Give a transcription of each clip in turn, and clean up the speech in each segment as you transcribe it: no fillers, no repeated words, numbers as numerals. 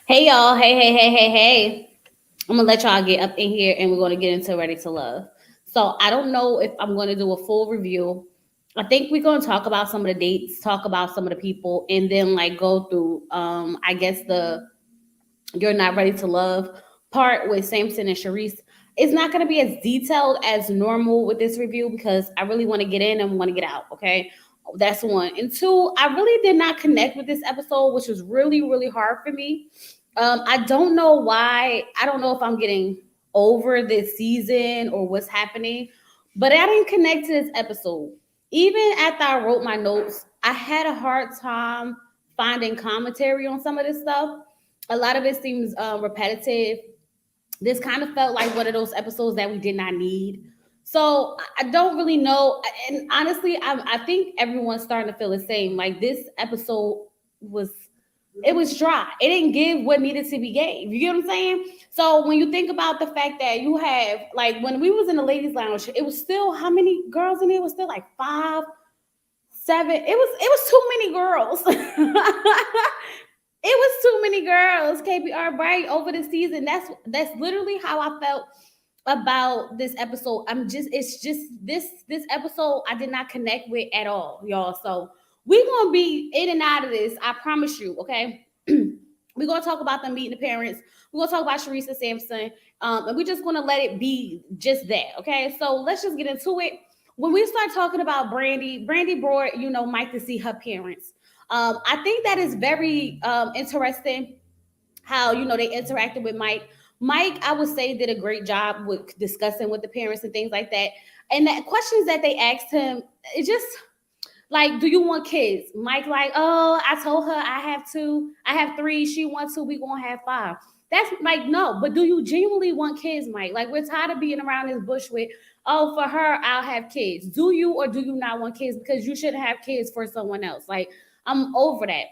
Hey y'all, hey. I'm gonna let y'all get up in here and we're gonna get into Ready to Love. So I don't know if I'm gonna do a full review. I think we're gonna talk about some of the dates, talk about some of the people, and then like go through I guess the You're Not Ready to Love part with Sampson and Charisse. It's not gonna be as detailed as normal with this review because I really want to get in and want to get out, okay? That's one. And two, I really did not connect with this episode, which was really hard for me. I don't know why. I don't know if I'm getting over this season or what's happening, but I didn't connect to this episode. Even after I wrote my notes, I had a hard time finding commentary on some of this stuff. A lot of it seems repetitive. This kind of felt like one of those episodes that we did not need. So I don't really know. And honestly, I think everyone's starting to feel the same. Like this episode was it was dry. It didn't give what needed to be gave. You get what I'm saying? So when you think about the fact that you have like when we was in the ladies' lounge, it was still how many girls in there? It was still like 5, 7. It was too many girls. It was too many girls, KPR Bright over the season. That's literally how I felt about this episode. It's just this episode I did not connect with at all, y'all. So we're gonna be in and out of this. I promise you, okay? We're gonna talk about them meeting the parents. We're gonna talk about Charisse and Sampson. And we're just gonna let it be just that. Okay. So let's just get into it. When we start talking about Brandi brought, Mike to see her parents. I think that is very interesting how they interacted with Mike. Mike, I would say, did a great job with discussing with the parents and things like that. And the questions that they asked him, it just like, do you want kids? Mike, like, oh, I told her I have two, I have three. She wants two, we gonna have five. That's like, no, but do you genuinely want kids, Mike? Like, we're tired of being around this bush with, oh, for her, I'll have kids. Do you or do you not want kids? Because you shouldn't have kids for someone else. Like, I'm over that.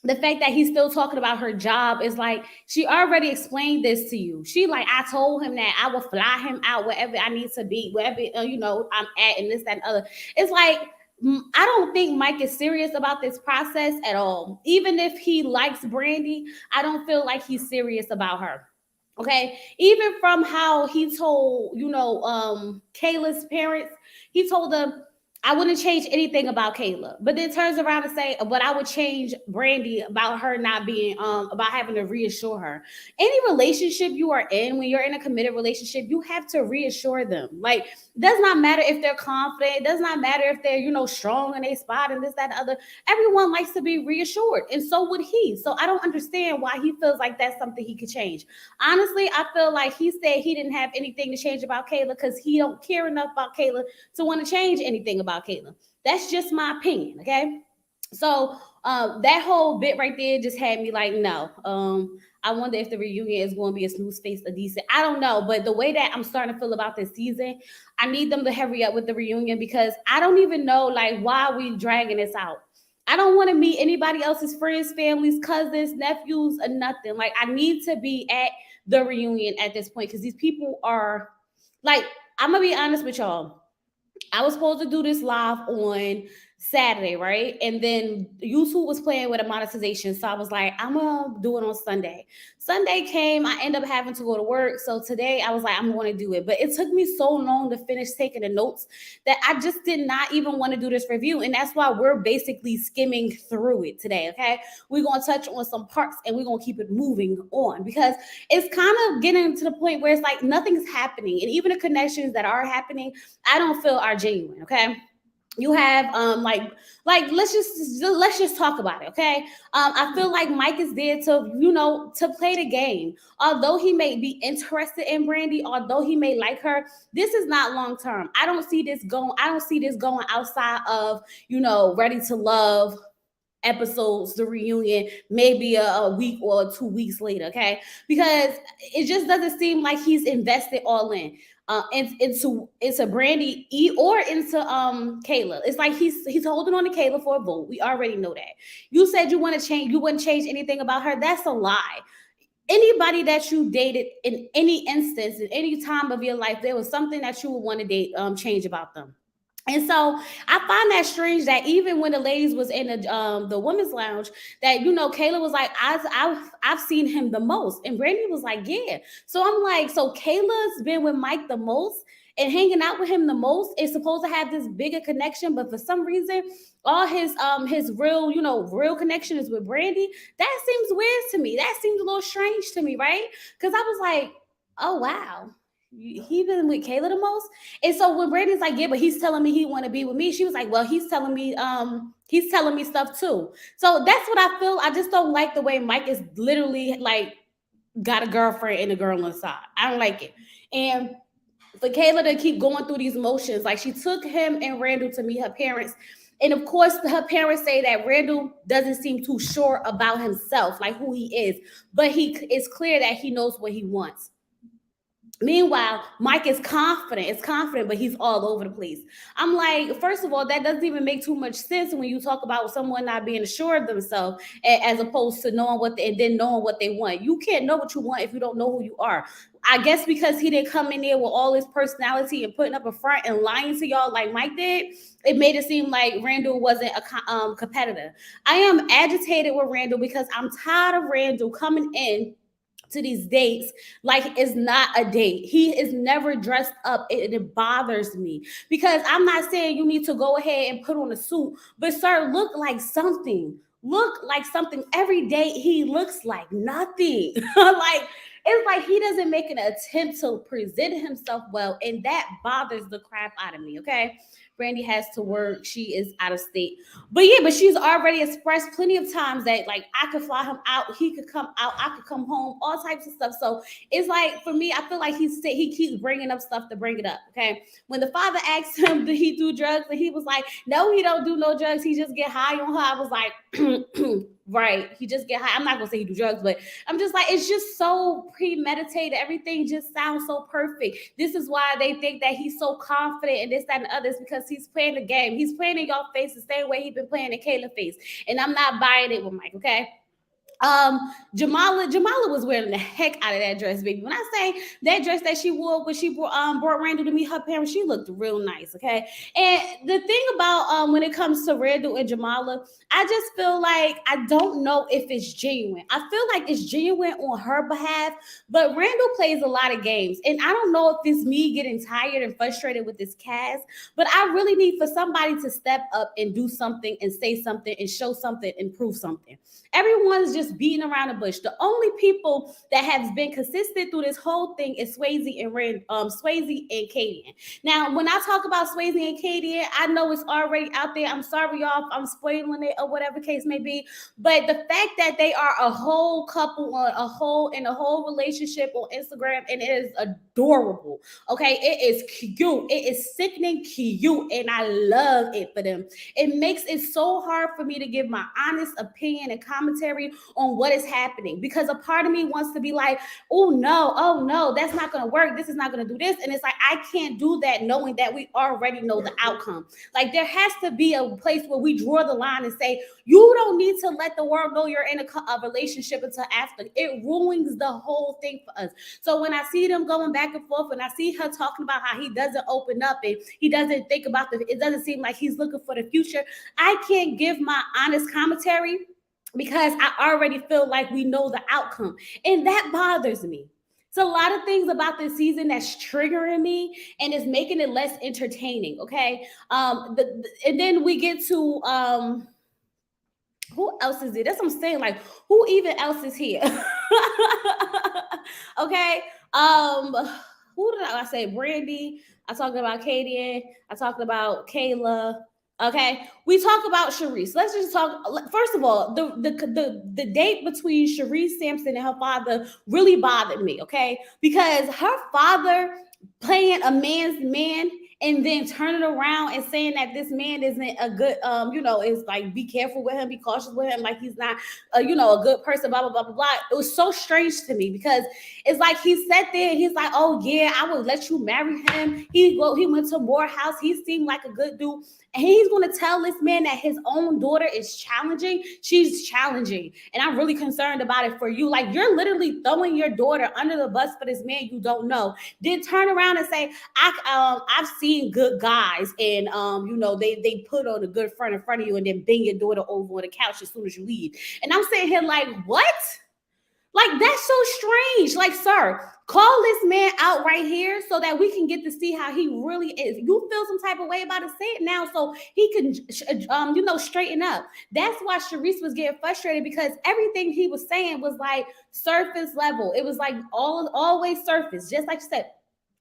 The fact that he's still talking about her job is like she already explained this to you. She like, I told him that I will fly him out wherever I need to be, wherever I'm at, and this, that, and other. It's like I don't think Mike is serious about this process at all. Even if he likes Brandi, I don't feel like he's serious about her. Okay. Even from how he told, Kayla's parents, he told them, I wouldn't change anything about Kayla, but then turns around and say, but I would change Brandi about her not being, about having to reassure her. Any relationship you are in, when you're in a committed relationship, you have to reassure them. Like, it does not matter if they're confident. It does not matter if they're, strong in a spot and this, that, and other. Everyone likes to be reassured. And so would he. So I don't understand why he feels like that's something he could change. Honestly, I feel like he said he didn't have anything to change about Kayla because he don't care enough about Kayla to want to change anything about Kayla. That's just my opinion, okay? So that whole bit right there just had me like, no. I wonder if the reunion is going to be a smooth space, a decent. I don't know, but the way that I'm starting to feel about this season, I need them to hurry up with the reunion because I don't even know like why are we dragging this out. I don't want to meet anybody else's friends, families, cousins, nephews, or nothing. Like I need to be at the reunion at this point because these people are like. I'm gonna be honest with y'all. I was supposed to do this live on Saturday, right? And then YouTube was playing with a monetization. So I was like, I'm going to do it on Sunday. Sunday came, I ended up having to go to work. So today I was like, I'm going to do it. But it took me so long to finish taking the notes that I just did not even want to do this review. And that's why we're basically skimming through it today, okay? We're going to touch on some parts and we're going to keep it moving on because it's kind of getting to the point where it's like nothing's happening. And even the connections that are happening, I don't feel are genuine. Okay. You have like let's just talk about it. Okay. I feel like Mike is there to play the game. Although he may be interested in Brandi, although he may like her, this is not long term. I don't see this going outside of Ready to Love episodes, the reunion, maybe a week or 2 weeks later, okay? Because it just doesn't seem like he's invested all in. Into Brandi or into Kayla. It's like he's holding on to Kayla for a vote. We already know that. You said you wouldn't change anything about her. That's a lie. Anybody that you dated in any instance, in any time of your life, there was something that you would want to change about them. And so I find that strange that even when the ladies was in the women's lounge, that Kayla was like, I've seen him the most, and Brandi was like, yeah. So I'm like, so Kayla's been with Mike the most and hanging out with him the most, is supposed to have this bigger connection, but for some reason, all his real real connection is with Brandi. That seems weird to me. That seems a little strange to me, right? Because I was like, oh wow, he been with Kayla the most. And so when Brady's like, yeah, but he's telling me he want to be with me, she was like, well, he's telling me stuff too. So that's what I feel. I just don't like the way Mike is literally like got a girlfriend and a girl inside. I don't like it. And for Kayla to keep going through these motions, like she took him and Randall to meet her parents. And of course, her parents say that Randall doesn't seem too sure about himself, like who he is, but it's clear that he knows what he wants. Meanwhile, Mike is confident. It's confident, but he's all over the place. I'm like, first of all, that doesn't even make too much sense when you talk about someone not being assured of themselves, as opposed to knowing and then knowing what they want. You can't know what you want if you don't know who you are. I guess because he didn't come in there with all his personality and putting up a front and lying to y'all like Mike did, it made it seem like Randall wasn't a competitor. I am agitated with Randall because I'm tired of Randall coming in to these dates like it's not a date. He is never dressed up. It bothers me because I'm not saying you need to go ahead and put on a suit, but sir, look like something. Look like something. Every day he looks like nothing. Like it's like he doesn't make an attempt to present himself well, and that bothers the crap out of me. Okay, Brandi has to work. She is out of state. But yeah, but she's already expressed plenty of times that like I could fly him out, he could come out, I could come home, all types of stuff. So it's like for me, I feel like he keeps bringing up stuff to bring it up. Okay, when the father asked him did he do drugs, and he was like, no, he don't do no drugs. He just get high on her. I was like, right, he just get high. I'm not gonna say he do drugs, but I'm just like, it's just so premeditated. Everything just sounds so perfect. This is why they think that he's so confident and this, that, and the others, because he's playing the game. He's playing in y'all face the same way he's been playing in Kayla face. And I'm not buying it with Mike, okay? Jamala was wearing the heck out of that dress, baby. When I say that dress that she wore when she brought Randall to meet her parents, she looked real nice, okay? And the thing about when it comes to Randall and Jamala, I just feel like I don't know if it's genuine. I feel like it's genuine on her behalf, but Randall plays a lot of games, and I don't know if it's me getting tired and frustrated with this cast, but I really need for somebody to step up and do something and say something and show something and prove something. Everyone's just beating around the bush. The only people that have been consistent through this whole thing is Swayze and Katie. Now, when I talk about Swayze and Katie, I know it's already out there. I'm sorry, y'all, if I'm spoiling it or whatever case may be. But the fact that they are a whole couple on a whole relationship on Instagram, and it is adorable. Okay, it is cute. It is sickening cute, and I love it for them. It makes it so hard for me to give my honest opinion and commentary on what is happening, because a part of me wants to be like, oh no, that's not going to work. This is not going to do this. And it's like, I can't do that knowing that we already know the outcome. Like, there has to be a place where we draw the line and say, you don't need to let the world know you're in a relationship until after. It ruins the whole thing for us. So when I see them going back and forth, when I see her talking about how he doesn't open up and he doesn't think about it doesn't seem like he's looking for the future, I can't give my honest commentary because I already feel like we know the outcome. And that bothers me. It's a lot of things about this season that's triggering me and is making it less entertaining. Okay. And then we get to who else is it? That's what I'm saying. Like, who even else is here? Okay. Who did I say? Brandi. I talked about Katie. I talked about Kayla. Okay, we talk about Charisse. Let's just talk. First of all, the date between Charisse Sampson and her father really bothered me. Okay, because her father playing a man's man and then turning around and saying that this man isn't a good, is like, be careful with him, be cautious with him, like he's not, a good person, blah, blah, blah, blah, blah. It was so strange to me because it's like he sat there and he's like, oh yeah, I would let you marry him. He went to Morehouse. He seemed like a good dude. And he's going to tell this man that his own daughter is challenging. She's challenging. And I'm really concerned about it for you. Like, you're literally throwing your daughter under the bus for this man you don't know. Then turn around and say, I've seen seeing good guys and they put on a good front in front of you and then bang your daughter over on the couch as soon as you leave. And I'm sitting here like, what? Like, that's so strange. Like, sir, call this man out right here so that we can get to see how he really is. You feel some type of way about it, say it now so he can, straighten up. That's why Charisse was getting frustrated, because everything he was saying was like surface level. It was like always surface, just like you said.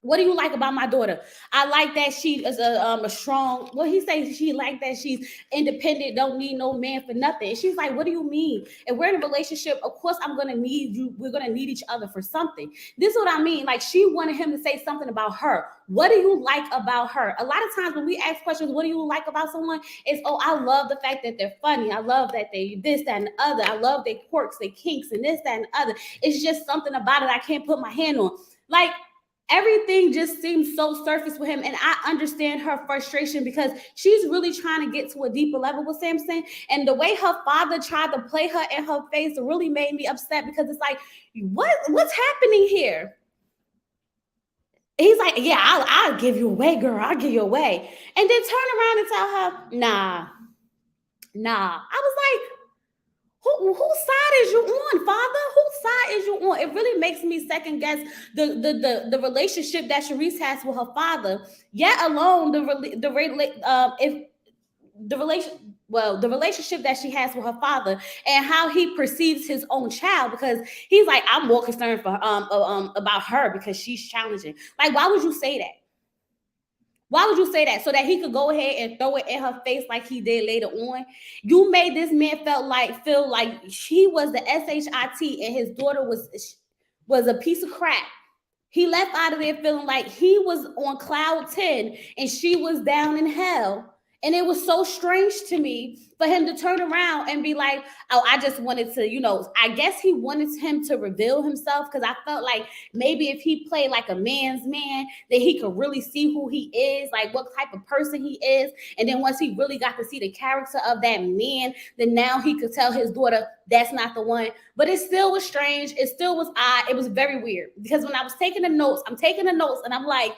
What do you like about my daughter? I like that she is a strong. What he says, she like that she's independent, don't need no man for nothing. And she's like, what do you mean? If we're in a relationship, of course I'm gonna need you. We're gonna need each other for something. This is what I mean. Like, she wanted him to say something about her. What do you like about her? A lot of times when we ask questions, what do you like about someone? It's, oh, I love the fact that they're funny. I love that they this, that, and the other. I love their quirks, their kinks, and this, that, and the other. It's just something about it I can't put my hand on. Like, everything just seems so surface with him. And I understand her frustration because she's really trying to get to a deeper level with Sampson. And the way her father tried to play her in her face really made me upset, because it's like, what's happening here? He's like, yeah, I'll give you away, girl. I'll give you away. And then turn around and tell her, nah. I was like, whose side is you on, father? Whose side is you on? It really makes me second guess the relationship that Charisse has with her father. Yet alone the relationship that she has with her father and how he perceives his own child, because he's like, I'm more concerned for about her because she's challenging. Like, why would you say that? Why would you say that? So that he could go ahead and throw it in her face like he did later on? You made this man feel like she was the SHIT and his daughter was a piece of crap. He left out of there feeling like he was on cloud 10 and she was down in hell. And it was so strange to me for him to turn around and be like, oh, I just wanted to, I guess he wanted him to reveal himself, because I felt like maybe if he played like a man's man, that he could really see who he is, like what type of person he is. And then once he really got to see the character of that man, then now he could tell his daughter that's not the one. But it still was strange. It still was odd. It was very weird, because when I was taking the notes, and I'm like,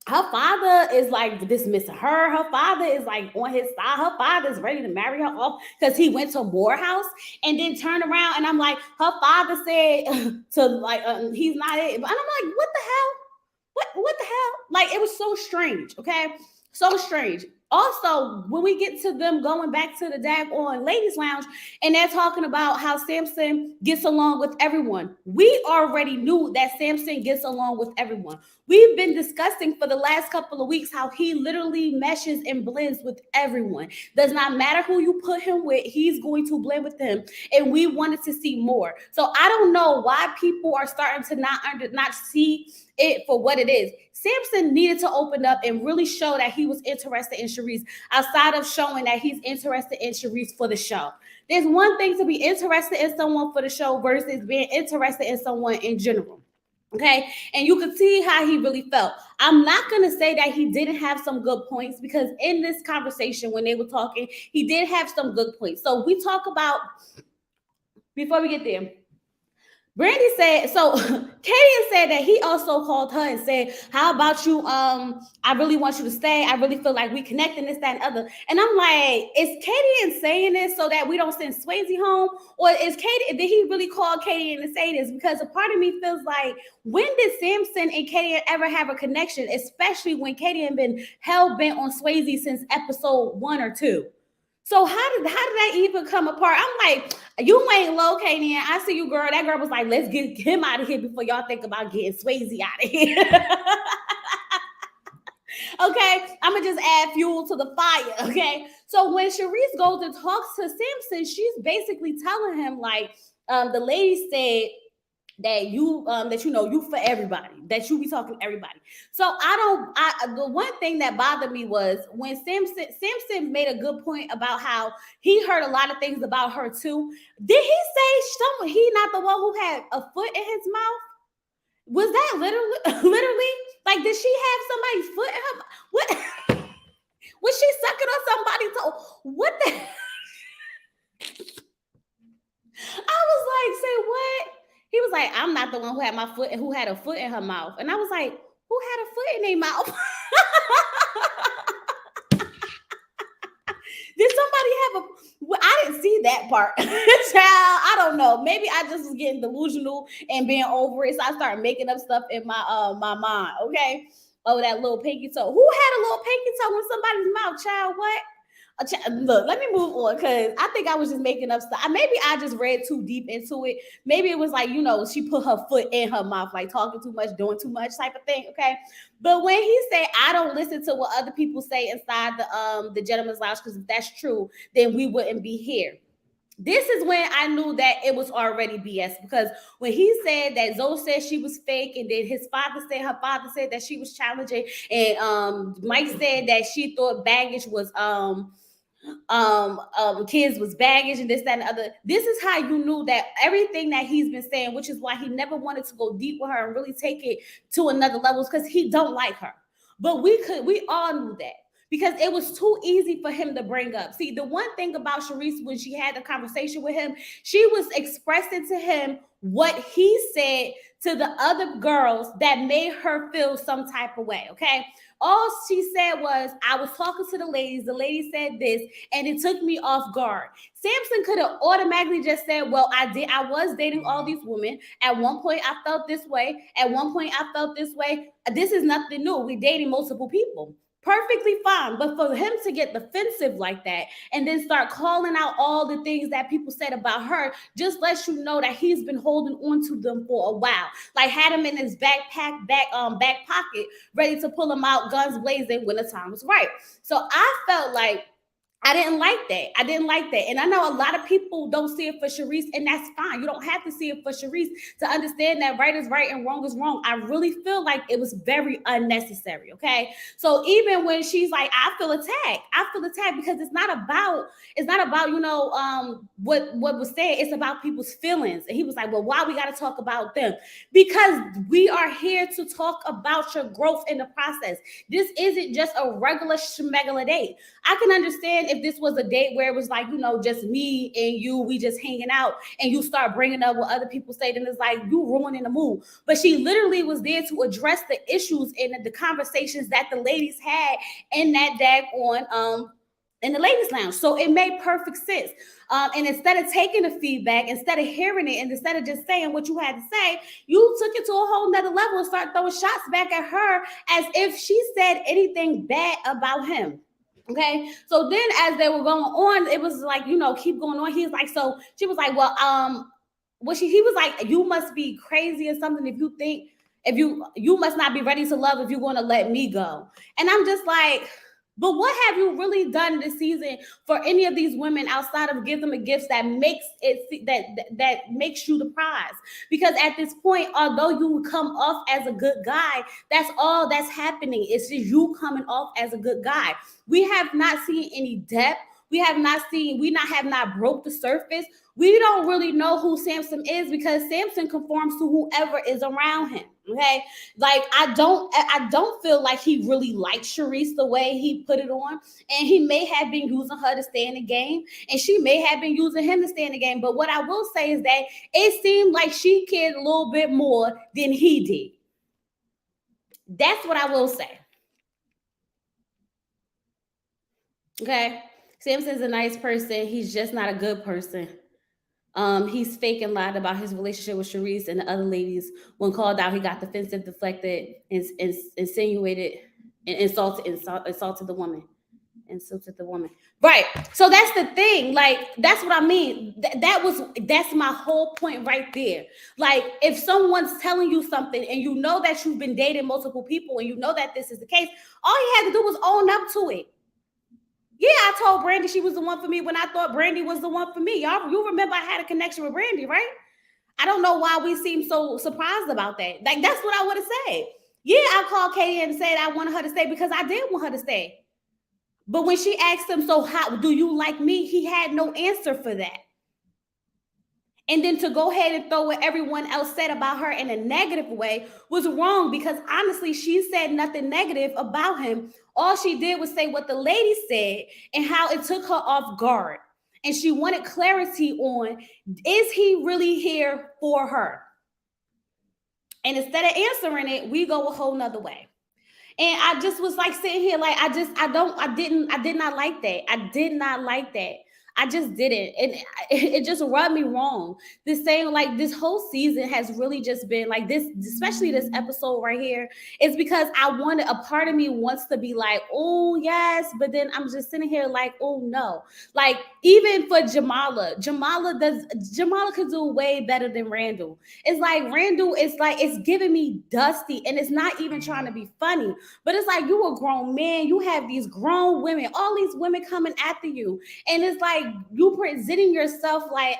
her father is like dismissing her. Her father is like on his side. Her father is ready to marry her off because he went to Morehouse, and then turn around and I'm like, her father said to like, he's not it. And I'm like, what the hell? What the hell? Like, it was so strange. Okay. So strange. Also, when we get to them going back to the daggone ladies lounge and they're talking about how Sampson gets along with everyone, we already knew that Sampson gets along with everyone. We've been discussing for the last couple of weeks how he literally meshes and blends with everyone. Does not matter who you put him with, he's going to blend with them. And we wanted to see more. So I don't know why people are starting to not see it for what it is. Sampson needed to open up and really show that he was interested in Charisse, outside of showing that he's interested in Charisse for the show. There's one thing to be interested in someone for the show versus being interested in someone in general. Okay. And you could see how he really felt. I'm not going to say that he didn't have some good points, because in this conversation, when they were talking, he did have some good points. So we talk about, before we get there, Brandi said, so Katie said that he also called her and said, how about you? I really want you to stay. I really feel like we connect and this, that, and other. And I'm like, is Katie saying this so that we don't send Swayze home? Or did he really call Katie and say this? Because a part of me feels like, when did Sampson and Katie ever have a connection? Especially when Katie had been hell-bent on Swayze since episode 1 or 2. So how did that even come apart? I'm like, you ain't low, Katie. I see you, girl. That girl was like, let's get him out of here before y'all think about getting Swayze out of here. Okay, I'm gonna just add fuel to the fire. Okay, so when Charisse goes and talks to Sampson, she's basically telling him like, the lady said that you for everybody, that you be talking to everybody. So the one thing that bothered me was when Sampson made a good point about how he heard a lot of things about her too. Did he say he not the one who had a foot in his mouth? Was that literally like, did she have somebody's foot in her? What? Was she sucking on somebody's toe? What the? I was like, say what? He was like, I'm not the one who had a foot in her mouth. And I was like, who had a foot in their mouth? Did somebody have a? Well, I didn't see that part. Child, I don't know. Maybe I just was getting delusional and being over it, so I started making up stuff in my mind. Okay. Oh, that little pinky toe. Who had a little pinky toe in somebody's mouth? Child, what? Look, let me move on because I think I was just making up stuff. Maybe I just read too deep into it. Maybe it was like, she put her foot in her mouth, like talking too much, doing too much type of thing. Okay. But when he said, I don't listen to what other people say inside the gentleman's lounge, because if that's true, then we wouldn't be here. This is when I knew that it was already BS, because when he said that Zoe said she was fake, and then her father said that she was challenging, and Mike said that she thought baggage was kids was baggage and this, that, and the other. This is how you knew that everything that he's been saying, which is why he never wanted to go deep with her and really take it to another level, because he don't like her. But we all knew that, because it was too easy for him to bring up. See, the one thing about Charisse, when she had the conversation with him, she was expressing to him what he said to the other girls that made her feel some type of way, okay? All she said was, I was talking to the lady said this, and it took me off guard. Sampson could have automatically just said, well, I was dating all these women. At one point, I felt this way. At one point, I felt this way. This is nothing new. We dating multiple people. Perfectly fine. But for him to get defensive like that and then start calling out all the things that people said about her, just lets you know that he's been holding on to them for a while. Like, had him in his back pocket, ready to pull him out, guns blazing, when the time was right. So I felt like I didn't like that. I didn't like that. And I know a lot of people don't see it for Charisse, and that's fine. You don't have to see it for Charisse to understand that right is right and wrong is wrong. I really feel like it was very unnecessary, okay? So even when she's like, I feel attacked because it's not about, what was said. It's about people's feelings. And he was like, well, why we got to talk about them? Because we are here to talk about your growth in the process. This isn't just a regular schmegula date. I can understand if this was a date where it was like, just me and you, we just hanging out, and you start bringing up what other people say, then it's like you ruining the mood. But she literally was there to address the issues and the conversations that the ladies had in that in the ladies' lounge. So it made perfect sense. And instead of taking the feedback, instead of hearing it, and instead of just saying what you had to say, you took it to a whole nother level and started throwing shots back at her as if she said anything bad about him. Okay. So then as they were going on, it was like, keep going on. He's like, so she was like, well, he was like, you must be crazy or something if you think, if you must not be ready to love if you're going to let me go. And I'm just like, but what have you really done this season for any of these women outside of give them a gift that makes it that makes you the prize? Because at this point, although you come off as a good guy, that's all that's happening. It's just you coming off as a good guy. We have not seen any depth. We have not broke the surface. We don't really know who Sampson is, because Sampson conforms to whoever is around him. Okay. Like, I don't feel like he really likes Charisse the way he put it on. And he may have been using her to stay in the game, and she may have been using him to stay in the game. But what I will say is that it seemed like she cared a little bit more than he did. That's what I will say. Okay. Sampson's a nice person. He's just not a good person. He's fake and lied about his relationship with Charisse and the other ladies. When called out, he got defensive, deflected, insinuated, and insulted the woman. Insulted the woman. Right. So that's the thing. Like, that's what I mean. That's my whole point right there. Like, if someone's telling you something and you know that you've been dating multiple people and you know that this is the case, all you had to do was own up to it. Yeah, I told Brandi she was the one for me when I thought Brandi was the one for me. You remember I had a connection with Brandi, right? I don't know why we seem so surprised about that. Like, that's what I would have said. Yeah, I called Katie and said I wanted her to stay because I did want her to stay. But when she asked him, so how do you like me? He had no answer for that. And then to go ahead and throw what everyone else said about her in a negative way was wrong, because honestly, she said nothing negative about him. All she did was say what the lady said and how it took her off guard. And she wanted clarity on, is he really here for her? And instead of answering it, we go a whole nother way. And I just was like sitting here, like, I did not like that. I did not like that. I just didn't. And it just rubbed me wrong. This saying, like, this whole season has really just been like this, especially this episode right here. It's because a part of me wants to be like, oh, yes. But then I'm just sitting here like, oh, no. Like, even for Jamala could do way better than Randall. It's like Randall is like, it's giving me dusty and it's not even trying to be funny. But it's like you a grown man, you have these grown women, all these women coming after you, and it's like you presenting yourself like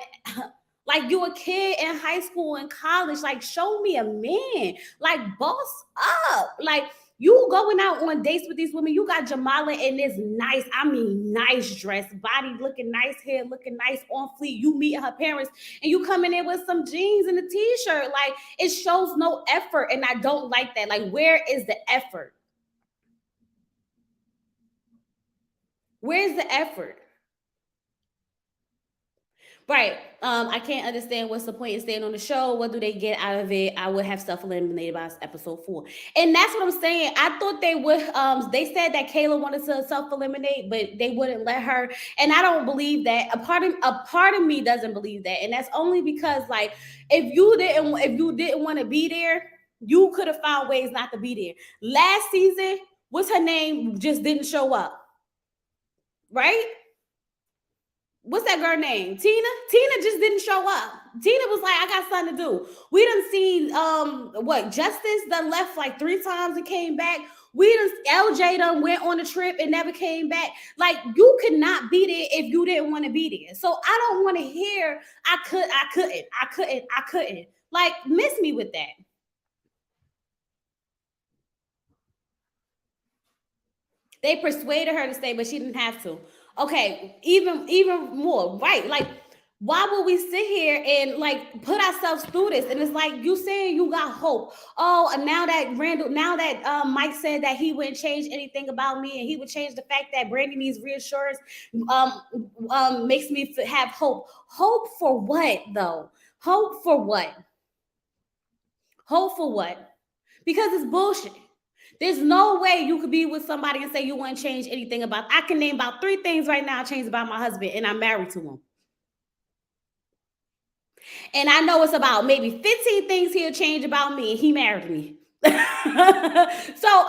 like you a kid in high school and college. Like, show me a man, like boss up, like. You going out on dates with these women. You got Jamala in this nice, I mean, nice dress, body looking nice, hair looking nice, on fleek. You meet her parents, and you come in there with some jeans and a t-shirt. Like, it shows no effort, and I don't like that. Like, where is the effort? Where's the effort? Right. I can't understand what's the point in staying on the show. What do they get out of it? I would have stuff eliminated by episode 4. And that's what I'm saying. I thought they would they said that Kayla wanted to self-eliminate, but they wouldn't let her. And I don't believe that. A part of me doesn't believe that. And that's only because, like, if you didn't want to be there, you could have found ways not to be there. Last season, what's her name? Just didn't show up. Right? What's that girl name? Tina just didn't show up. Tina was like, I got something to do. We done seen what Justice done left like 3 times and came back. We done LJ done went on a trip and never came back. Like, you could not be there if you didn't want to be there. So I don't want to hear I couldn't. Like, miss me with that. They persuaded her to stay, but she didn't have to. Okay, even more, right? Like, why would we sit here and like put ourselves through this? And it's like you saying you got hope. Oh, and now that Mike said that he wouldn't change anything about me, and he would change the fact that Brandi needs reassurance. Um, makes me have hope. Hope for what though? Hope for what? Hope for what? Because it's bullshit. There's no way you could be with somebody and say you wouldn't change anything about. I can name about 3 things right now I changed about my husband, and I'm married to him. And I know it's about maybe 15 things he'll change about me, and he married me. So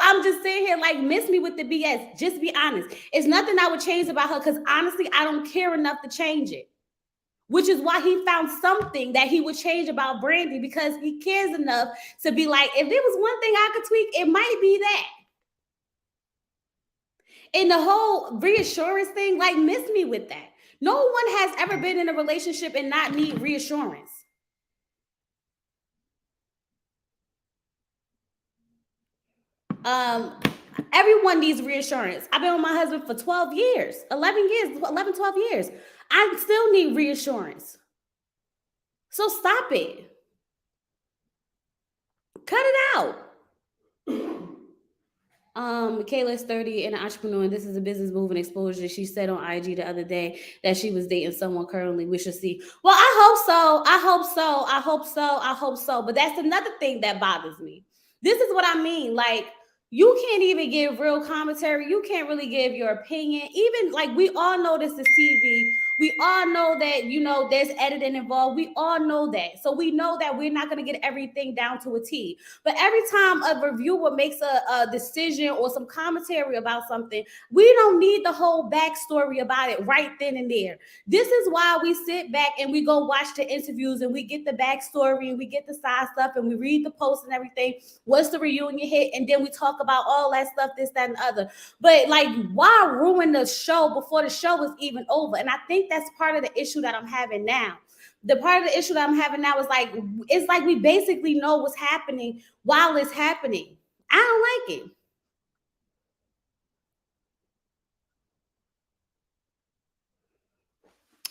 I'm just sitting here like, miss me with the BS. Just be honest. It's nothing I would change about her because honestly, I don't care enough to change it. Which is why he found something that he would change about Brandi, because he cares enough to be like, if there was one thing I could tweak, it might be that. And the whole reassurance thing, like, miss me with that. No one has ever been in a relationship and not need reassurance. Um, Everyone needs reassurance. I've been with my husband for 12 years, 11 years, 11, 12 years. I still need reassurance. So stop it. Cut it out. Kayla is 30 and an entrepreneur, and this is a business move and exposure. She said on IG the other day that she was dating someone currently. We should see. Well, I hope so. I hope so. I hope so. I hope so. But that's another thing that bothers me. This is what I mean. Like, you can't even give real commentary. You can't really give your opinion. Even like, we all know this is TV. We all know that, there's editing involved. We all know that. So we know that we're not going to get everything down to a T. But every time a reviewer makes a decision or some commentary about something, we don't need the whole backstory about it right then and there. This is why we sit back and we go watch the interviews and we get the backstory and we get the side stuff and we read the posts and everything. What's the reunion hit? And then we talk about all that stuff, this, that, and the other. But like, why ruin the show before the show is even over? And I think that's part of the issue that I'm having now. The part of the issue that I'm having now is like, it's like we basically know what's happening while it's happening. I don't like it.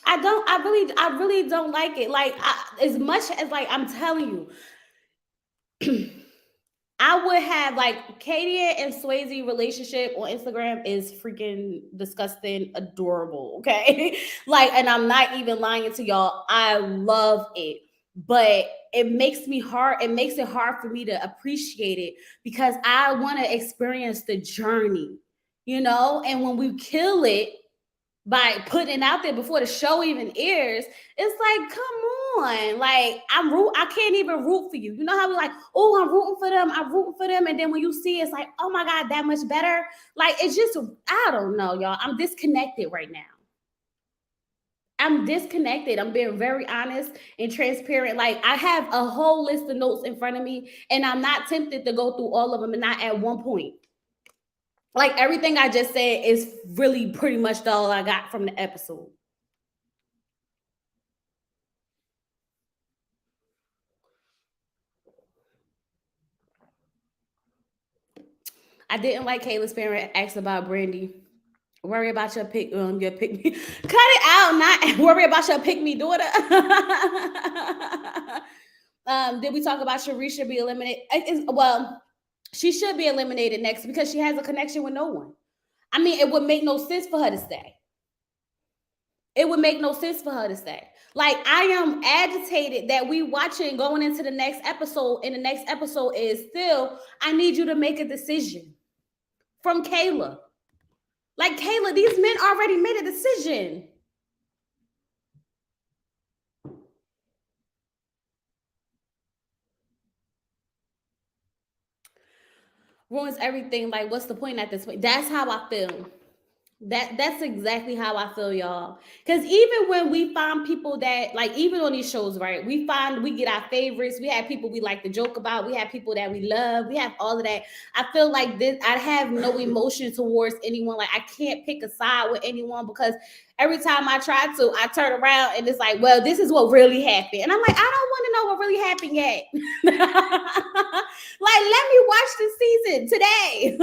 I really don't like it. Like, as much as, like, I'm telling you, I would have, like, Katie and Swayze relationship on Instagram is freaking disgusting, adorable. Okay. Like, and I'm not even lying to y'all. I love it. but it makes it hard for me to appreciate it because I want to experience the journey, and when we kill it by putting it out there before the show even airs, it's like, come on. Like, I can't even root for you. You know how we like, oh, I'm rooting for them. And then when you see it, it's like, oh my God, that much better. Like, it's just, I don't know, y'all. I'm disconnected right now. I'm disconnected. I'm being very honest and transparent. Like, I have a whole list of notes in front of me, and I'm not tempted to go through all of them and not at one point. Like, everything I just said is really pretty much all I got from the episode. I didn't like Kayla's parent asked about Brandi. Worry about your pick me. Cut it out, not worry about your pick me daughter. Did we talk about Charisse should be eliminated? Well, she should be eliminated next because she has a connection with no one. I mean, it would make no sense for her to stay. It would make no sense for her to stay. Like, I am agitated that we watching going into the next episode, and the next episode is still, I need you to make a decision from Kayla. Like, Kayla, these men already made a decision. Ruins everything. Like, what's the point at this point? That's how I feel. That's exactly how I feel, y'all. Because even when we find people that, like, even on these shows, right? We get our favorites. We have people we like to joke about. We have people that we love. We have all of that. I feel like this. I have no emotion towards anyone. Like, I can't pick a side with anyone because every time I try to, I turn around and it's like, well, this is what really happened, and I'm like, I don't want to know what really happened yet. Like, let me watch the season today.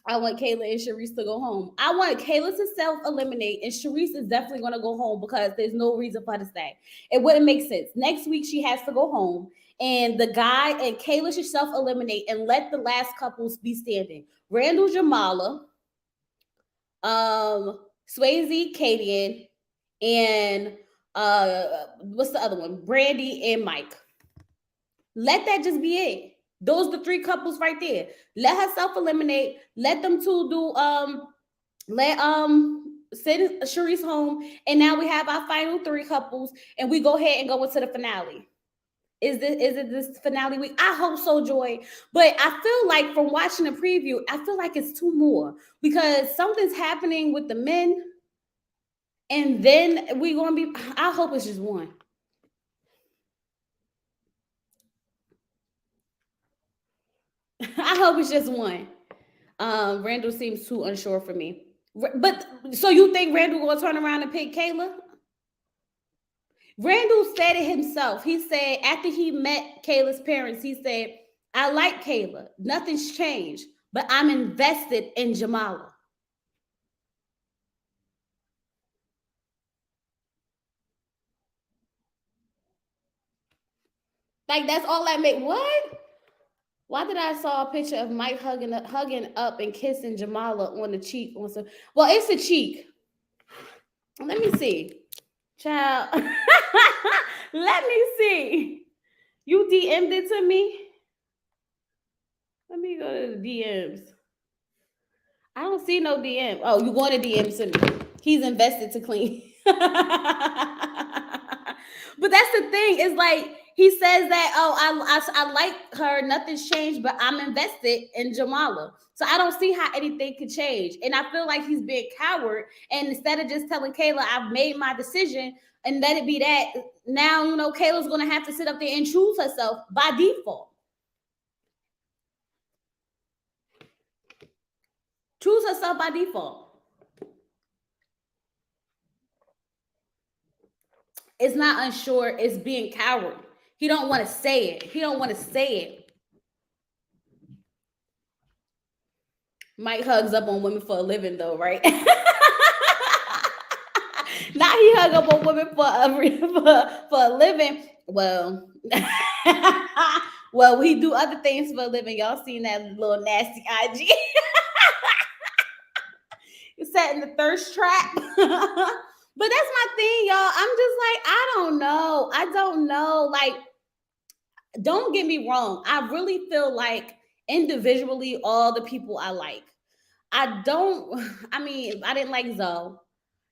I want Kayla and Charisse to go home. I want Kayla to self-eliminate, and Charisse is definitely going to go home because there's no reason for her to stay. It wouldn't make sense. Next week, she has to go home, and the guy and Kayla should self-eliminate and let the last couples be standing. Randall, Jamala, Swayze, Kadian, and what's the other one? Brandi and Mike. Let that just be it. Those are the three couples right there. Let her self-eliminate. Let them two do let send Charisse home. And now we have our final three couples, and we go ahead and go into the finale. Is it this finale week? I hope so, Joy. But I feel like from watching the preview, I feel like it's two more because something's happening with the men, and then we're gonna be. I hope it's just one. I hope it's just one. Randall seems too unsure for me. But so you think Randall gonna turn around and pick Kayla? Randall said it himself. He said after he met Kayla's parents, he said, I like Kayla. Nothing's changed, but I'm invested in Jamala. Like, that's all that made. What? Why did I saw a picture of Mike hugging up and kissing Jamala on the cheek? Well, it's a cheek. Let me see. Child. Let me see. You DM'd it to me? Let me go to the DMs. I don't see no DM. Oh, you going to DM to me. He's invested to clean. But that's the thing. It's like he says that, oh, I like her. Nothing's changed, but I'm invested in Jamala. So I don't see how anything could change. And I feel like he's being coward. And instead of just telling Kayla, I've made my decision and let it be that, now, Kayla's going to have to sit up there and choose herself by default. Choose herself by default. It's not unsure. It's being coward. He don't want to say it. He don't want to say it. Mike hugs up on women for a living, though, right? Now he hug up on women for a living. Well, well, we do other things for a living. Y'all seen that little nasty IG? You sat in the thirst trap. But that's my thing, y'all. I'm just like, I don't know. I don't know. Like, don't get me wrong. I really feel like individually, all the people I like. I don't, I mean, I didn't like Zoe.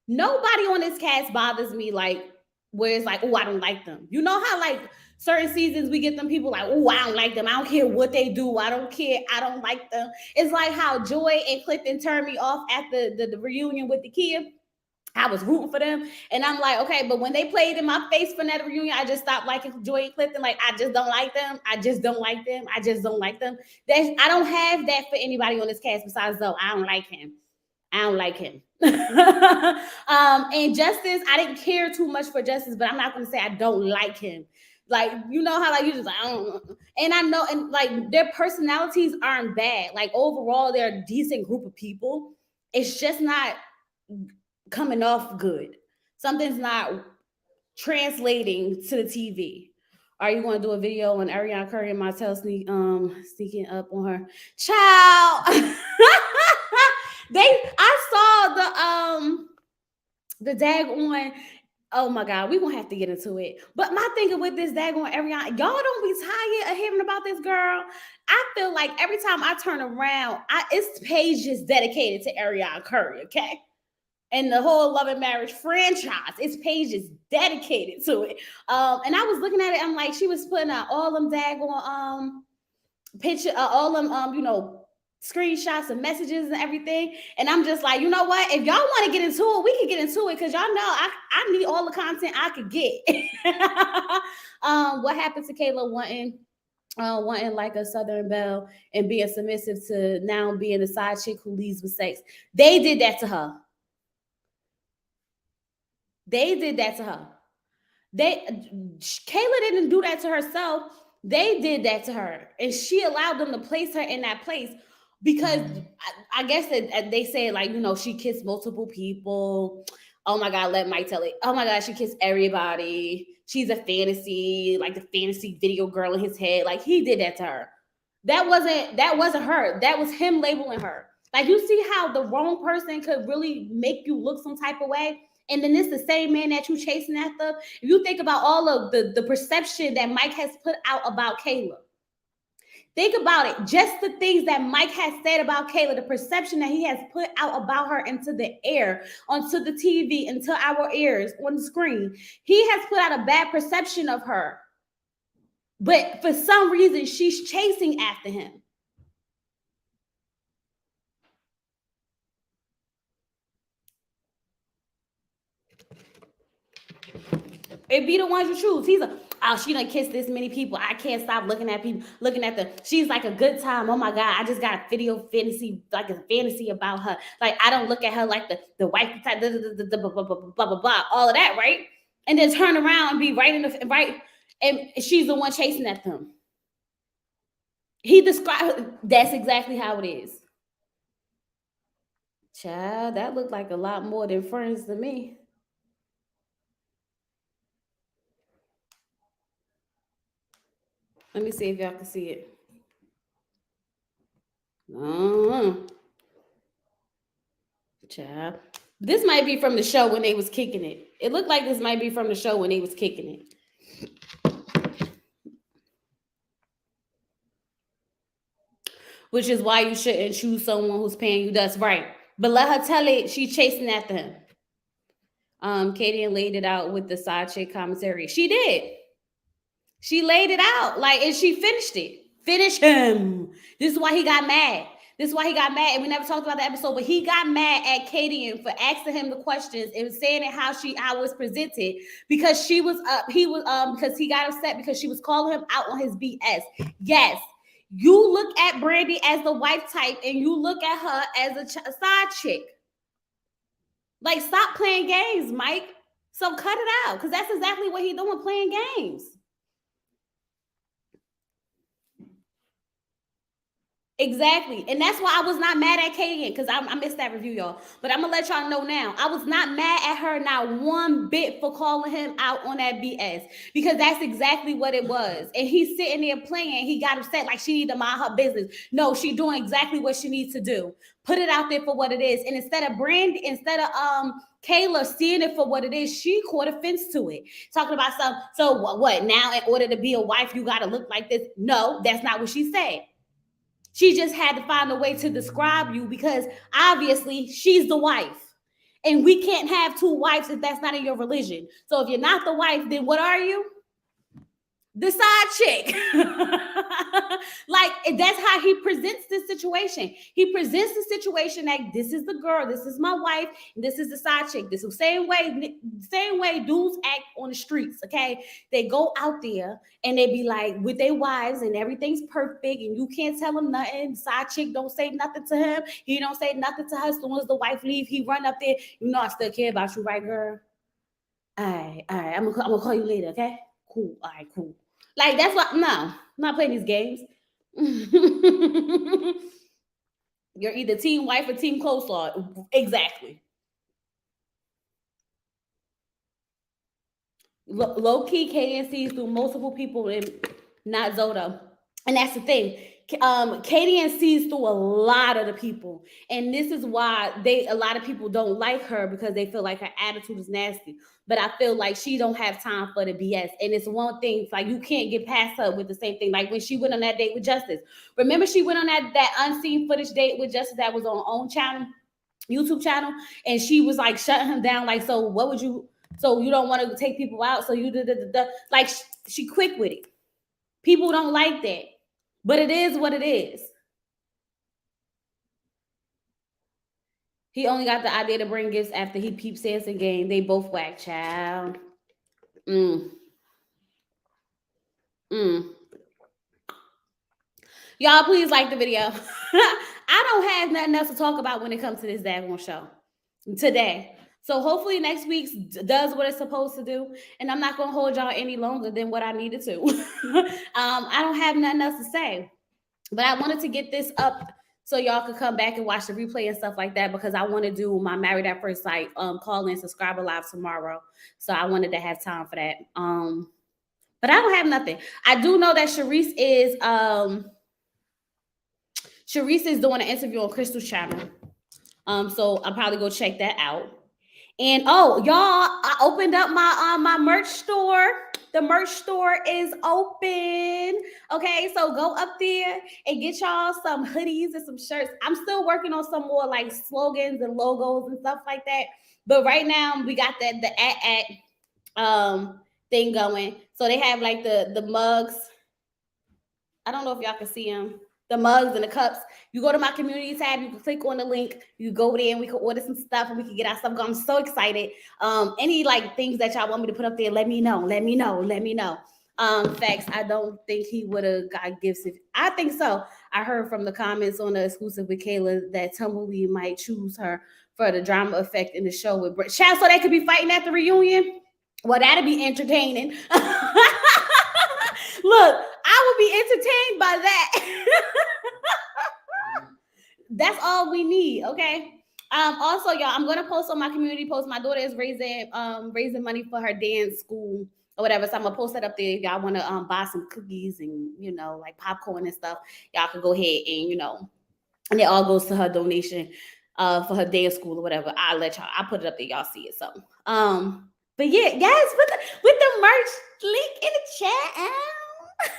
Nobody on this cast bothers me like where it's like, oh, I don't like them. You know how like certain seasons we get them people like, oh, I don't like them. I don't care what they do. I don't care. I don't like them. It's like how Joy and Clifton turned me off at the reunion with the kid. I was rooting for them. And I'm like, okay, but when they played in my face for that reunion, I just stopped liking Joy and Clifton. Like, I just don't like them. I just don't like them. I just don't like them. I don't have that for anybody on this cast besides Zoe. I don't like him. I don't like him. And Justice, I didn't care too much for Justice, but I'm not gonna say I don't like him. Like, you know how like you just like, I don't know. And I know, and like their personalities aren't bad. Like overall, they're a decent group of people. It's just not coming off good. Something's not translating to the TV. Are you going to do a video on Ariana Curry and Martell sneaking up on her child? I saw the dag on. Oh my God, we gonna have to get into it. But my thing with this daggone Ariana, y'all don't be tired of hearing about this girl. I feel like every time I turn around, it's pages dedicated to Ariana Curry, okay? And the whole Love and Marriage franchise. Its page is dedicated to it. And I was looking at it. I'm like, she was putting out all them daggone picture, all them screenshots and messages and everything. And I'm just like, you know what? If y'all want to get into it, we can get into it because y'all know I need all the content I could get. What happened to Kayla wanting like a Southern Belle and being submissive to now being a side chick who leads with sex? They did that to her. They did that to her. Kayla didn't do that to herself. They did that to her, and she allowed them to place her in that place because I guess that they said like she kissed multiple people. Oh my God, let Mike tell it. Oh my God, she kissed everybody. She's a fantasy, like the fantasy video girl in his head. Like he did that to her. That wasn't her. That was him labeling her. Like you see how the wrong person could really make you look some type of way. And then it's the same man that you chasing after. If you think about all of the perception that Mike has put out about Kayla, think about it. Just the things that Mike has said about Kayla, the perception that he has put out about her into the air, onto the TV, into our ears, on the screen. He has put out a bad perception of her. But for some reason, she's chasing after him. It be the ones you choose. He's a, oh, she done kissed this many people. I can't stop looking at people, looking at them. She's like a good time. Oh my God, I just got a video fantasy, like a fantasy about her. Like I don't look at her like the wife type, blah, blah, blah, blah, all of that, right? And then turn around and be right in the right, and she's the one chasing at them. He described that's exactly how it is. Child, that looked like a lot more than friends to me. Let me see if y'all can see it. Uh-huh. Child. This might be from the show when they was kicking it. It looked like this might be from the show when they was kicking it. Which is why you shouldn't choose someone who's paying you dust, right? But let her tell it she's chasing after him. Katie laid it out with the side chick commentary. She did. She laid it out like, and she finished it. Finish him. This is why he got mad. This is why he got mad. And we never talked about the episode, but he got mad at Katie for asking him the questions and saying it how it was presented because she was because he got upset because she was calling him out on his BS. Yes. You look at Brandi as the wife type and you look at her as a side chick. Like, stop playing games, Mike. So cut it out because that's exactly what he's doing, playing games. Exactly. And that's why I was not mad at Katie because I missed that review, y'all. But I'm going to let y'all know now. I was not mad at her not one bit for calling him out on that BS because that's exactly what it was. And he's sitting there playing. He got upset like she need to mind her business. No, she doing exactly what she needs to do. Put it out there for what it is. And instead of Kayla seeing it for what it is, she caught offense to it. Talking about some, so what? Now, in order to be a wife, you got to look like this. No, that's not what she said. She just had to find a way to describe you because obviously she's the wife. And we can't have two wives if that's not in your religion. So if you're not the wife, then what are you? The side chick. Like that's how he presents this situation. He presents the situation like this is the girl, this is my wife, and this is the side chick. This is the same way dudes act on the streets. Okay, they go out there and they be like with their wives and everything's perfect, and you can't tell him nothing. Side chick don't say nothing to him. He don't say nothing to her. As soon as the wife leave, he run up there. You know I still care about you, right, girl? All right. I'm gonna call you later. Okay, cool. All right, cool. Like that's what no, I'm not playing these games. You're either team wife or team coleslaw. Exactly. Low key, Katie sees through multiple people and not Zoda. And that's the thing. Katie sees through a lot of the people, and this is why a lot of people don't like her because they feel like her attitude is nasty. But I feel like she don't have time for the BS, and it's one thing. It's like you can't get past her with the same thing. Like when she went on that date with Justice. Remember, she went on that unseen footage date with Justice that was on her own channel, YouTube channel, and she was like shutting him down. Like, so what would you? So you don't want to take people out? So you like she quick with it. People don't like that. But it is what it is. He only got the idea to bring gifts after he peeped Samson game. They both whack, child. Mm. Mm. Y'all, please like the video. I don't have nothing else to talk about when it comes to this daggone show today. So hopefully next week does what it's supposed to do. And I'm not going to hold y'all any longer than what I needed to. I don't have nothing else to say. But I wanted to get this up so y'all could come back and watch the replay and stuff like that because I want to do my Married at First Sight call in subscriber live tomorrow. So I wanted to have time for that. But I don't have nothing. I do know that Charisse is doing an interview on Crystal's channel. So I'll probably go check that out. And oh, y'all, I opened up my merch store. The merch store is open. Okay, so go up there and get y'all some hoodies and some shirts. I'm still working on some more like slogans and logos and stuff like that. But right now we got the thing going. So they have like the mugs. I don't know if y'all can see them. The mugs and the cups. You go to my community tab, you can click on the link, you go there and we can order some stuff and we can get our stuff going. I'm so excited. Any like things that y'all want me to put up there, let me know. Facts, I don't think he would have got gifts. I think so. I heard from the comments on the exclusive with Kayla that Tumbleweed might choose her for the drama effect in the show with Brett. Child, so they could be fighting at the reunion. Well, that'd be entertaining. Look, I would be entertained by that. That's all we need, okay? Also, y'all, I'm gonna post on my community post. My daughter is raising money for her dance school or whatever. So I'm gonna post that up there. If y'all want to buy some cookies and like popcorn and stuff, y'all can go ahead and and it all goes to her donation for her dance school or whatever. I'll put it up there, y'all see it. So but yeah, guys, with the merch link in the chat.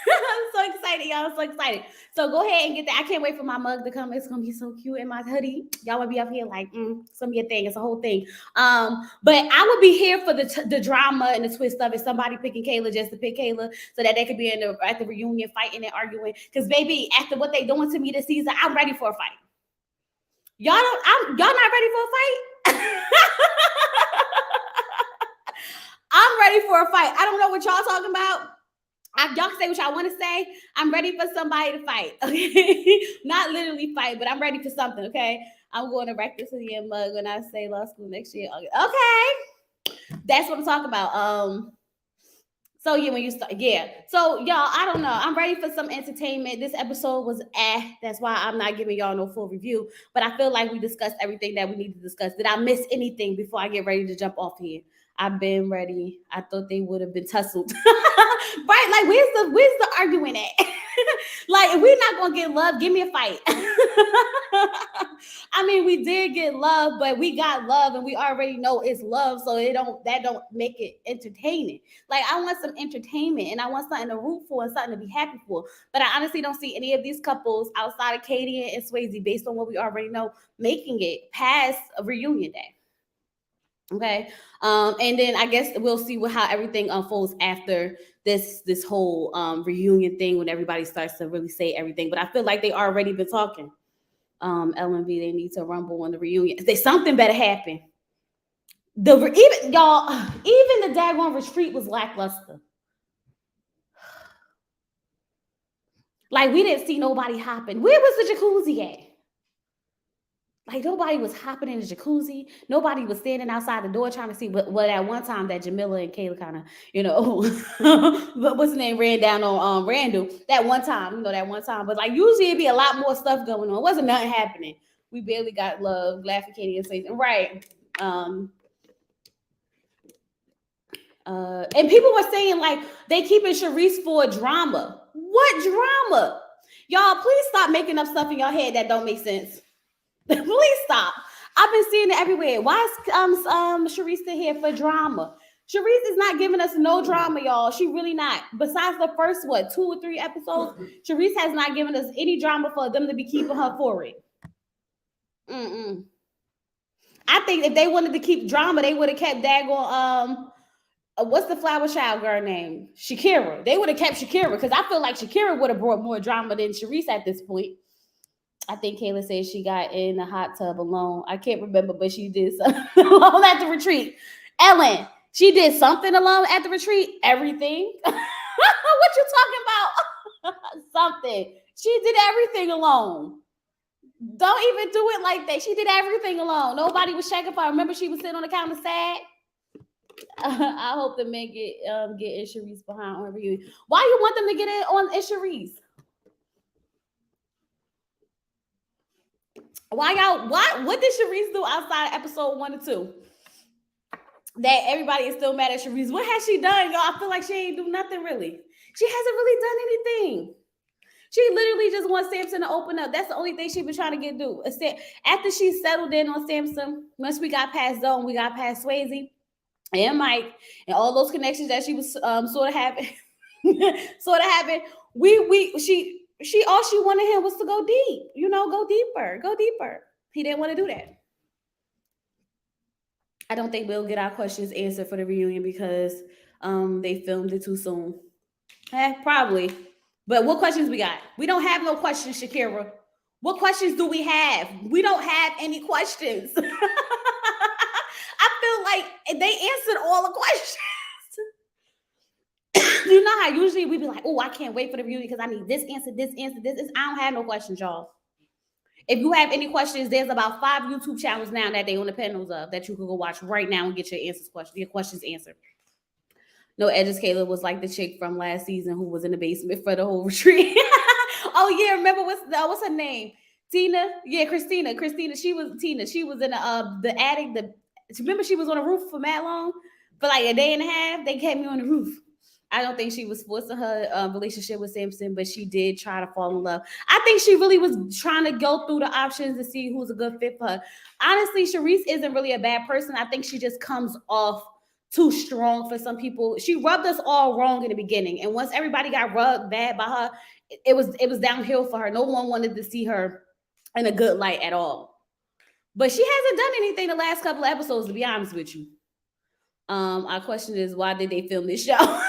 I'm so excited, y'all. I'm so excited. So go ahead and get that. I can't wait for my mug to come. It's gonna be so cute in my hoodie. Y'all will be up here like, it's gonna be a thing. It's a whole thing. But I would be here for the drama and the twist of it. Somebody picking Kayla just to pick Kayla so that they could be at the reunion fighting and arguing. Because baby, after what they doing to me this season, I'm ready for a fight. Y'all not ready for a fight? I'm ready for a fight. I don't know what y'all talking about. Y'all can say what y'all want to say. I'm ready for somebody to fight. Okay, not literally fight, but I'm ready for something. Okay, I'm going to Reckless City and Mug when I say law school next year. Okay, that's what I'm talking about. So yeah, when you start, yeah. So y'all, I don't know. I'm ready for some entertainment. This episode was That's why I'm not giving y'all no full review. But I feel like we discussed everything that we need to discuss. Did I miss anything before I get ready to jump off here? I've been ready. I thought they would have been tussled. Right? Like where's the arguing at? Like if we're not gonna get love, give me a fight. I mean, we did get love, but we got love and we already know it's love, so that don't make it entertaining. Like I want some entertainment and I want something to root for and something to be happy for. But I honestly don't see any of these couples outside of Katie and Swayze, based on what we already know, making it past a reunion day. Okay. And then I guess we'll see how everything unfolds after this whole reunion thing, when everybody starts to really say everything. But I feel like they already been talking. LMV, they need to rumble on the reunion. There's something better happen. Even y'all, even the daggone retreat was lackluster. Like we didn't see nobody hopping. Where was the jacuzzi at? Like nobody was hopping in the jacuzzi. Nobody was standing outside the door trying to see. But at one time that Jamila and Kayla kind of, what's the name, ran down on Randall. That one time, that one time. But like usually it'd be a lot more stuff going on. It wasn't nothing happening. We barely got love, laughing, Katie and Satan. Right. And people were saying like they keeping Charisse for drama. What drama? Y'all, please stop making up stuff in your head that don't make sense. Please stop. I've been seeing it everywhere. Why is Charisse still here for drama? Charisse is not giving us no drama, y'all. She really not. Besides the first 2 or 3 episodes, Charisse has not given us any drama for them to be keeping her for it. I think if they wanted to keep drama, they would have kept daggone what's the flower child girl name? Shakira. They would have kept Shakira, because I feel like Shakira would have brought more drama than Charisse at this point. I think Kayla said she got in the hot tub alone. I can't remember, but she did something alone at the retreat. Ellen, she did something alone at the retreat. Everything. What you talking about? Something. She did everything alone. Don't even do it like that. She did everything alone. Nobody was checking for her. Remember, she was sitting on the counter sad. I hope the men get in Charisse behind on reunion. Why you want them to get in on Charisse? What did Charisse do outside of episode 1 and 2? That everybody is still mad at Charisse. What has she done, y'all? I feel like she ain't do nothing really. She hasn't really done anything. She literally just wants Sampson to open up. That's the only thing she been trying to get do. After she settled in on Sampson, once we got past Zone, we got past Swayze and Mike and all those connections that she was sort of having. She all she wanted him was to go deep, go deeper. He didn't want to do that. I don't think we'll get our questions answered for the reunion because they filmed it too soon. Probably. But what questions we got? We don't have no questions, Shakira. What questions do we have? We don't have any questions. I feel like they answered all the questions. You know how usually we be like, oh, I can't wait for the reunion because I need this answer, this answer, this. I don't have no questions, y'all. If you have any questions, there's about 5 YouTube channels now that they on the panels of that you can go watch right now and get your questions answered. No, Edges Kayla was like the chick from last season who was in the basement for the whole retreat. Oh yeah, remember what's her name? Tina? Yeah, Christina. She was Tina. She was in the attic. Remember she was on the roof for mad long? For like a day and a half. They kept me on the roof. I don't think she was forcing her relationship with Sampson, but she did try to fall in love. I think she really was trying to go through the options to see who's a good fit for her. Honestly, Charisse isn't really a bad person. I think she just comes off too strong for some people. She rubbed us all wrong in the beginning, and once everybody got rubbed bad by her, it was downhill for her. No one wanted to see her in a good light at all. But she hasn't done anything the last couple of episodes, to be honest with you. Our question is, why did they film this show?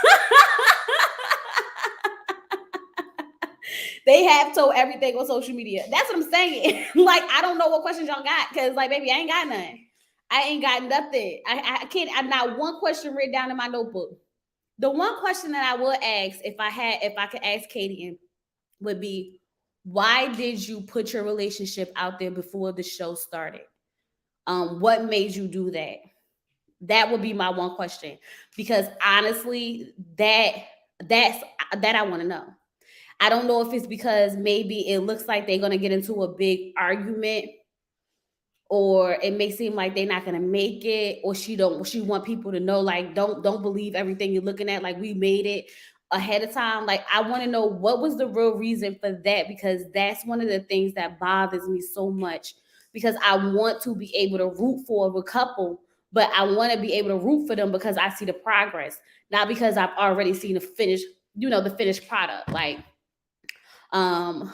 They have told everything on social media. That's what I'm saying. Like, I don't know what questions y'all got, because like, baby, I ain't got none. I ain't got nothing. I can't. I'm not one question written down in my notebook. The one question that I would ask if I could ask Katie would be, why did you put your relationship out there before the show started? What made you do that? That would be my one question, because honestly, that's that I want to know. I don't know if it's because maybe it looks like they're gonna get into a big argument, or it may seem like they're not gonna make it, or she want people to know, like, don't believe everything you're looking at, like we made it ahead of time. Like, I want to know what was the real reason for that, because that's one of the things that bothers me so much, because I want to be able to root for a couple, but I want to be able to root for them because I see the progress, not because I've already seen the finished, the finished product. Like, um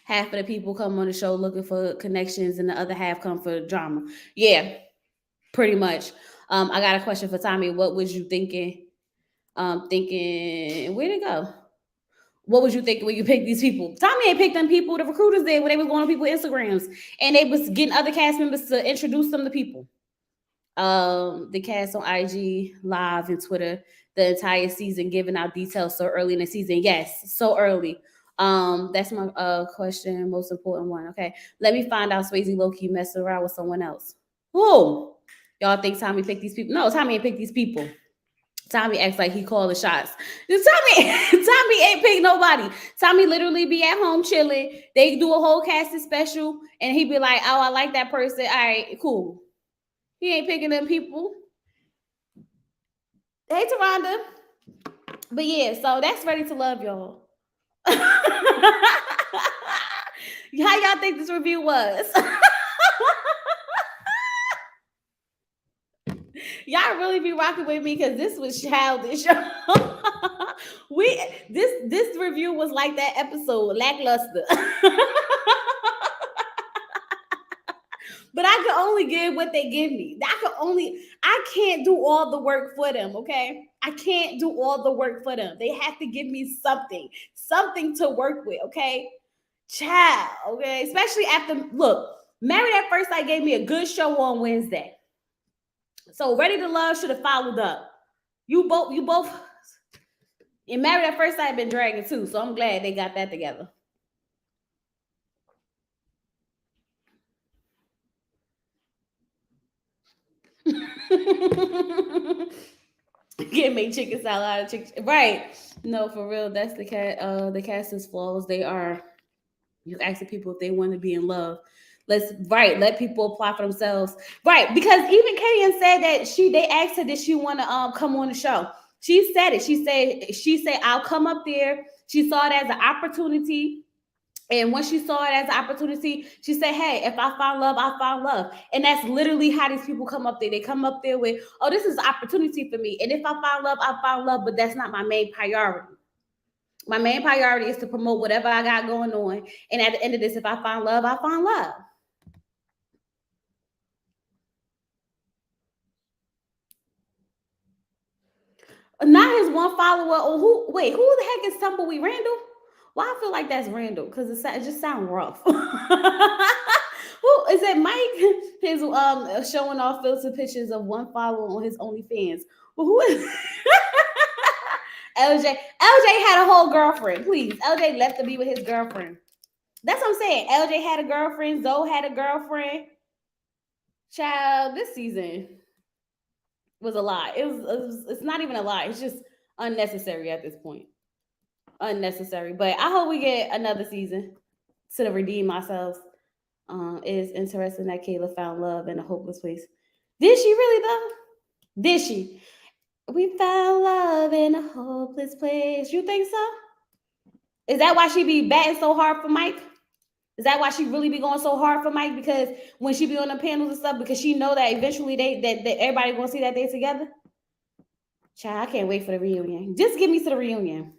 half of the people come on the show looking for connections and the other half come for drama. Yeah, pretty much. I got a question for Tommy. What was you thinking? Thinking, where'd it go? What was you thinking when you picked these people? Tommy ain't picked them people. The recruiters did when they was going on people's Instagrams, and they was getting other cast members to introduce them to people. The cast on IG live and Twitter the entire season, giving out details so early in the season. Yes, so early. That's my question, most important one. Okay, let me find out. Swayze low-key messing around with someone else. Who? Y'all think Tommy picked these people? No, Tommy ain't picked these people. Tommy acts like he called the shots. Tommy ain't pick nobody. Tommy literally be at home chilling. They do a whole casting special, and he be like, "Oh, I like that person. All right, cool." He ain't picking them people. Hey, Taronda. But yeah, so that's Ready to Love, y'all. How y'all think this review was? Y'all really be rocking with me because this was childish. This review was like that episode, lackluster. But I can only give what they give me. I can't do all the work for them, okay? I can't do all the work for them. They have to give me something to work with, okay? Child, okay? Especially after, look, Married at First Sight gave me a good show on Wednesday. So Ready to Love should have followed up. You both, and Married at First Sight been dragging too, so I'm glad they got that together. Can't make chicken salad out of chicken. Right. No, for real. That's the cast's flaws. They are, you asking people if they want to be in love. Let people apply for themselves. Right. Because even Katie said that they asked her, did she want to come on the show? She said it. She said, I'll come up there. She saw it as an opportunity. And when she saw it as an opportunity, she said, "Hey, if I find love, I find love." And that's literally how these people come up there. They come up there with, "Oh, this is an opportunity for me. And if I find love, I find love." But that's not my main priority. My main priority is to promote whatever I got going on. And at the end of this, if I find love, I find love. Not his one follower. Or who? Wait, who the heck is Tumbleweed? Randall? Well, I feel like that's Randall because it just sounds rough. Who is it? Mike? His showing off filter pictures of one follower on his OnlyFans. Well, who is LJ? LJ had a whole girlfriend. Please, LJ left to be with his girlfriend. That's what I'm saying. LJ had a girlfriend. Zoe had a girlfriend. Child, this season was a lie. It's not even a lie. It's just unnecessary at this point. Unnecessary. But I hope we get another season to redeem ourselves. It is interesting that Kayla found love in a hopeless place. Did she really though? Did she? We found love in a hopeless place. You think so? Is that why she be batting so hard for Mike? Is that why she really be going so hard for Mike? Because when she be on the panels and stuff, because she know that eventually that everybody gonna see that they together. Child, I can't wait for the reunion. Just get me to the reunion.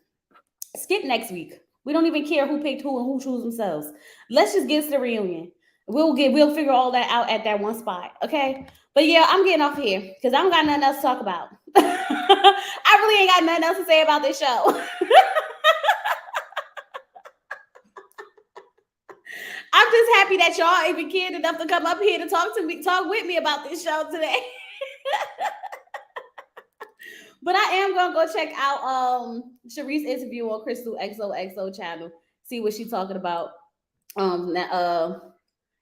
Skip next week. We don't even care who picked who and who chose themselves. Let's just get to the reunion. We'll figure all that out at that one spot. Okay. But yeah, I'm getting off here because I don't got nothing else to talk about. I really ain't got nothing else to say about this show. I'm just happy that y'all even cared enough to come up here to talk with me about this show today. But I am gonna go check out Charisse interview on Crystal XOXO channel. See what she's talking about.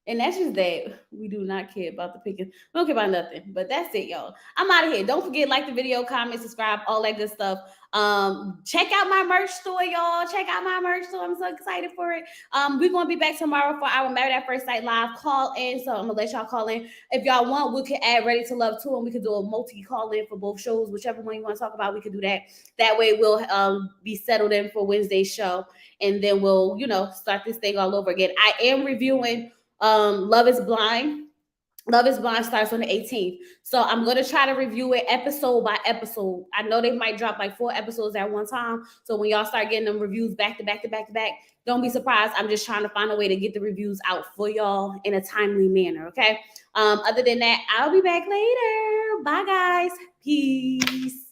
And that's just that. We do not care about the picking. We don't care about nothing. But that's it, y'all. I'm out of here. Don't forget, like the video, comment, subscribe, all that good stuff. Check out my merch store, y'all. Check out my merch store. I'm so excited for it. We're gonna be back tomorrow for our Married at First Sight live call in. So I'm gonna let y'all call in. If y'all want, we can add Ready to Love too, and we can do a multi call in for both shows. Whichever one you want to talk about, we can do that. That way we'll be settled in for Wednesday's show, and then we'll start this thing all over again. I am reviewing Love is Blind. Love is Blind starts on the 18th. So I'm going to try to review it episode by episode. I know they might drop like 4 episodes at one time. So when y'all start getting them reviews back to back to back to back, don't be surprised. I'm just trying to find a way to get the reviews out for y'all in a timely manner. Okay. Other than that, I'll be back later. Bye, guys. Peace.